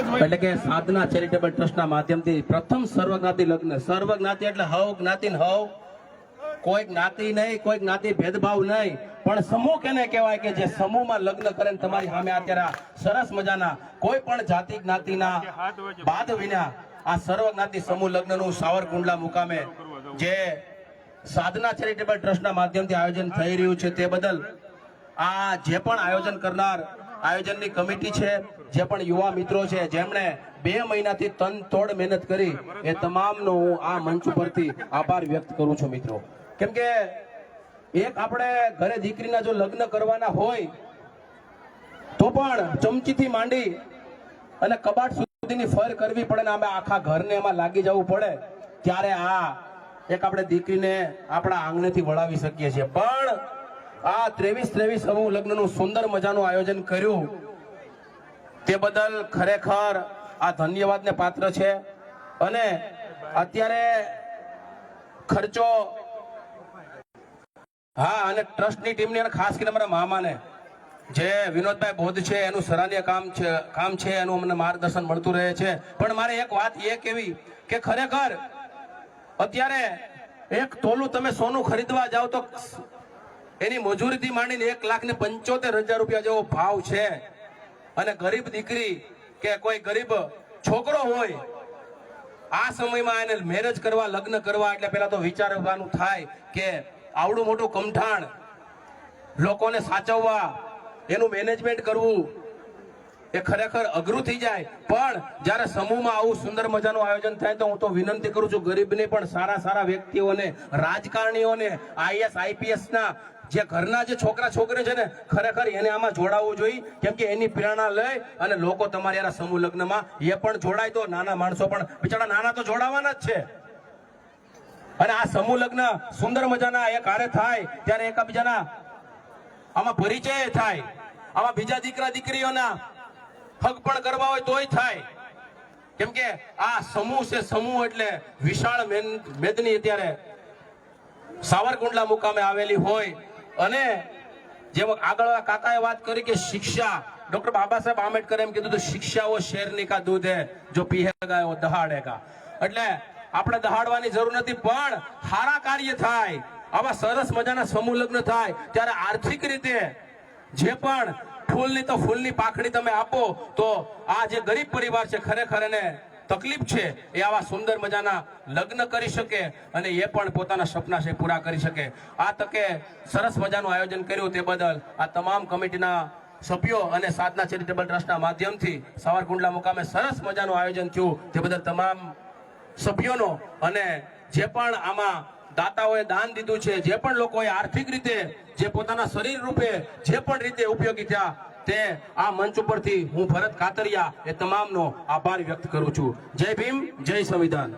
એટલે કે સાધના ચેરિટેબલ ટ્રસ્ટના માધ્યમથી પ્રથમ સર્વજ્ઞાતિ લગ્ન, સર્વજ્ઞાતિ એટલે હવ જ્ઞાતિ ને હવ, કોઈ જ્ઞાતિ નહીં, કોઈ જ્ઞાતિ ભેદભાવ નહીં, પણ સમૂહ કેને કહેવાય કે જે સમૂહમાં લગ્ન કરે. તમારી સામે અત્યારે સરસ મજાના કોઈ પણ જાતિ જ્ઞાતિના બાદ વિના આ સર્વજ્ઞાતિ સમૂહ લગ્નનું સાવરકુંડલા મુકામે જે સાધના ચેરિટેબલ ટ્રસ્ટના માધ્યમથી આયોજન થઈ રહ્યું છે, તે બદલ આ જે પણ આયોજન કરનાર આયોજનની કમિટી છે, જે પણ યુવા મિત્રો છે, જેમણે 2 મહિનાથી તન તોડ મહેનત કરી, એ તમામનો હું આ મંચ ઉપરથી આભાર વ્યક્ત કરું છું મિત્રો. કેમ કે એક આપણે ઘરે દીકરીના જો લગ્ન કરવાના હોય તો પણ ચમચીથી માંડી અને કબાટ સુધીની ફર કરવી પડે ને અમે આખા ઘરને એમાં લાગી જવું પડે, ત્યારે આ એક આપણે દીકરીને આપણા આંગણેથી વળાવી શકીએ છીએ. પણ આ 23 સમૂહ લગ્નનું સુંદર મજાનું આયોજન કર્યું, તે બદલ ખરેખર આ ધન્યવાદને પાત્ર છે. અને અત્યારે ખર્ચો, હા, અને ટ્રસ્ટની ટીમને અને ખાસ કરીને અમારા મામાને જે વિનોદભાઈ બોધ છે, એનું સરાહનીય કામ છે, એનું અમને માર્ગદર્શન મળતું રહે છે. પણ મારે એક વાત એ કહેવી કે ખરેખર અત્યારે એક તોલું તમે સોનું ખરીદવા જાઓ તો એની મજૂરીથી માંડીને 1,75,000 રૂપિયા જેવો ભાવ છે. અને ગરીબ દીકરી કે કોઈ ગરીબ છોકરો હોય, આ સમયમાં એને મેરેજ કરવા, લગ્ન કરવા, એટલે પેલા તો વિચારવાનું થાય કે આવડું મોટું કમઠાણ લોકોને સાચવવા, એનું મેનેજમેન્ટ કરવું એ ખરેખર અઘરું થઈ જાય. પણ જ્યારે સમૂહમાં આવું સુંદર મજાનું આયોજન થાય તો હું તો વિનંતી કરું છું ગરીબને પણ, સારા વ્યક્તિઓને, રાજકારણીઓને, IAS IPS ના જે ઘરના જે છોકરા છોકરી છે ને, ખરેખર એને આમાં જોડાવવું જોઈએ. કેમ કે એની પ્રેરણા લઈ અને લોકો તમારી આ સમૂહ લગ્નમાં એ પણ જોડાય તો નાના માણસો પણ બિચારા નાના તો જોડાવાના જ છે. અને આ સમૂહ લગ્ન સુંદર મજાના એક હારે થાય ત્યારે એકબીજાના આમાં પરિચય થાય, આમાં બીજા દીકરા દીકરીઓના હક પણ કરવા હોય તોય થાય. કેમ કે આ સમૂહ છે, સમૂહ એટલે વિશાળ મેદની અત્યારે સાવરકુંડલા મુકામે આવેલી હોય. અને જેમ આગળ કાકાએ વાત કરી કે શિક્ષા, ડોક્ટર બાબા સાહેબ આંબેડકર એમ કીધું શિક્ષા વો શેરની કા દૂધ હે, જો પીહેગા વો દહાડેગા. એટલે આપણે દહાડવાની જરૂર નથી, પણ સારા કાર્ય થાય, આવા સરસ મજાના સમૂહ લગ્ન થાય ત્યારે આર્થિક રીતે જે પણ ફૂલની તો ફૂલની પાખડી તમે આપો તો આ જે ગરીબ પરિવાર છે ખરેખર એને તકલીફ છે, એ આવા સુંદર મજાના લગ્ન કરી શકે અને એ પણ પોતાના સપના છે પૂરા કરી શકે. આ તકે સરસ મજાનું આયોજન કર્યું તે બદલ આ તમામ કમિટીના સભ્યો અને સાધના ચેરિટેબલ ટ્રસ્ટના માધ્યમથી સાવરકુંડલા મુકામે સરસ મજાનું આયોજન થયું, તે બદલ તમામ સભ્યોનો અને જે પણ આમાં દાતાઓએ દાન દીધું છે, જે પણ લોકોએ આર્થિક રીતે, જે પોતાના શરીર રૂપે જે પણ રીતે ઉપયોગી થયા, તે આ મંચ ઉપરથી હું ભરત કાતરિયા એ તમામનો આભાર વ્યક્ત કરું છું. જય ભીમ, જય સંવિધાન.